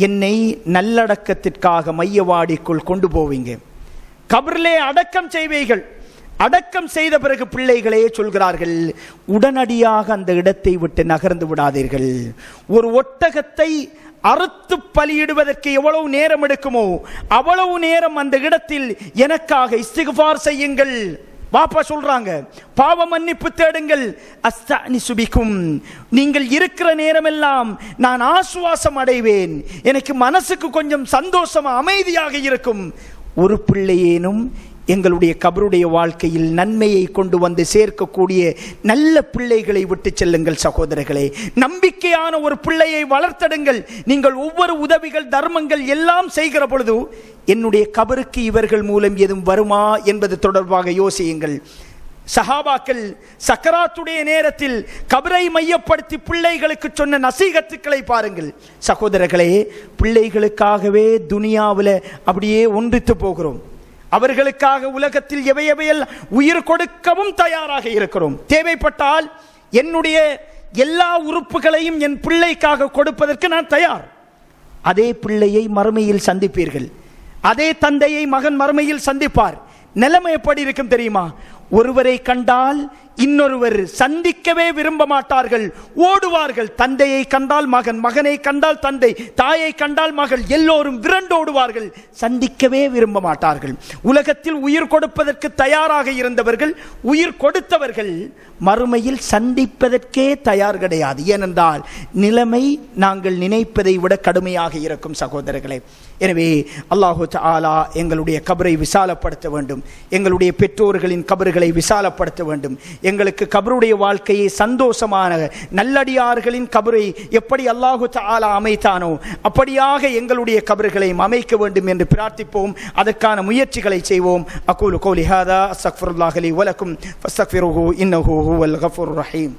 என்னை நல்லடக்கத்திற்காக மையவாடிக்குள் கொண்டு போவீங்க, கபரிலே அடக்கம் செய்வீர்கள். அடக்கம் செய்த பிறகு பிள்ளைகளே சொல்கிறார்கள், உடனடியாக அந்த இடத்தை விட்டு நகர்ந்து விடாதீர்கள். ஒரு ஒட்டகத்தை அறுத்து பலியிடுவதற்கு எவ்வளவு நேரம் எடுக்குமோ அவ்வளவு நேரம் அந்த இடத்தில் எனக்காக இஸ்திக்ஃபார் செய்யுங்கள். வாப்பா சொல்றாங்க, பாவ மன்னிப்பு தேடுங்கள். அஸ்தஅனிசு பிக்கும், நீங்கள் இருக்கிற நேரமெல்லாம் நான் ஆசுவாசம் அடைவேன், எனக்கு மனசுக்கு கொஞ்சம் சந்தோஷமா அமைதியாக இருக்கும். ஒரு பிள்ளையேனும் எங்களுடைய கபருடைய வாழ்க்கையில் நன்மையை கொண்டு வந்து சேர்க்கக்கூடிய நல்ல பிள்ளைகளை விட்டு செல்லுங்கள். சகோதரர்களே, நம்பிக்கையான ஒரு பிள்ளையை வளர்த்தடுங்கள். நீங்கள் ஒவ்வொரு உதவிகள் தர்மங்கள் எல்லாம் செய்கிற பொழுது என்னுடைய கபருக்கு இவர்கள் மூலம் எதுவும் வருமா என்பது தொடர்பாக யோசியுங்கள். சஹாபாக்கள் சக்கராத்துடைய நேரத்தில் கபரை மையப்படுத்தி பிள்ளைகளுக்கு சொன்ன நசீகத்துக்களை பாருங்கள். சகோதரர்களே, பிள்ளைகளுக்காகவே துனியாவில் அப்படியே ஒன்றித்து போகிறோம். அவர்களுக்காக உலகத்தில் எவையவையல் உயிர் கொடுக்கவும் தயாராக இருக்கிறோம். தேவைப்பட்டால் என்னுடைய எல்லா உறுப்புகளையும் என் பிள்ளைக்காக கொடுப்பதற்கு நான் தயார். அதே பிள்ளையை மறுமையில் சந்திப்பீர்கள். அதே தந்தையை மகன் மறுமையில் சந்திப்பார். நிலைமை எப்படி இருக்கும் தெரியுமா? ஒருவரை கண்டால் இன்னொருவர் சந்திக்கவே விரும்ப மாட்டார்கள், ஓடுவார்கள். தந்தையை கண்டால் மகன், மகனை கண்டால் தந்தை, தாயை கண்டால் மகள், எல்லோரும் விரண்டோடுவார்கள், சந்திக்கவே விரும்ப மாட்டார்கள். உலகத்தில் உயிர் கொடுப்பதற்கு தயாராக இருந்தவர்கள், உயிர் கொடுத்தவர்கள் மறுமையில் சந்திப்பதற்கே தயார் கிடையாது. ஏனென்றால் நிலைமை நாங்கள் நினைப்பதை விட கடுமையாக இருக்கும். சகோதரர்களே, எனவே அல்லாஹு தஆலா எங்களுடைய கபரை விசாலப்படுத்த வேண்டும், எங்களுடைய பெற்றோர்களின் கபர்களை விசாலப்படுத்த வேண்டும். எங்களுக்கு கபருடைய வாழ்க்கையை சந்தோஷமான நல்லடியார்களின் கபரை எப்படி அல்லாஹு தஆலா அமைத்தானோ அப்படியாக எங்களுடைய கபர்களையும் அமைக்க வேண்டும் என்று பிரார்த்திப்போம். அதற்கான முயற்சிகளை செய்வோம். அகூலு கௌலி ஹாதா அஸ்தக்ஃபிருல்லாஹி லி வ லக்கும் ஃபஸ்தக்ஃபிருஹு இன்னஹு ஹுவல் கஃபூருர் ரஹீம்.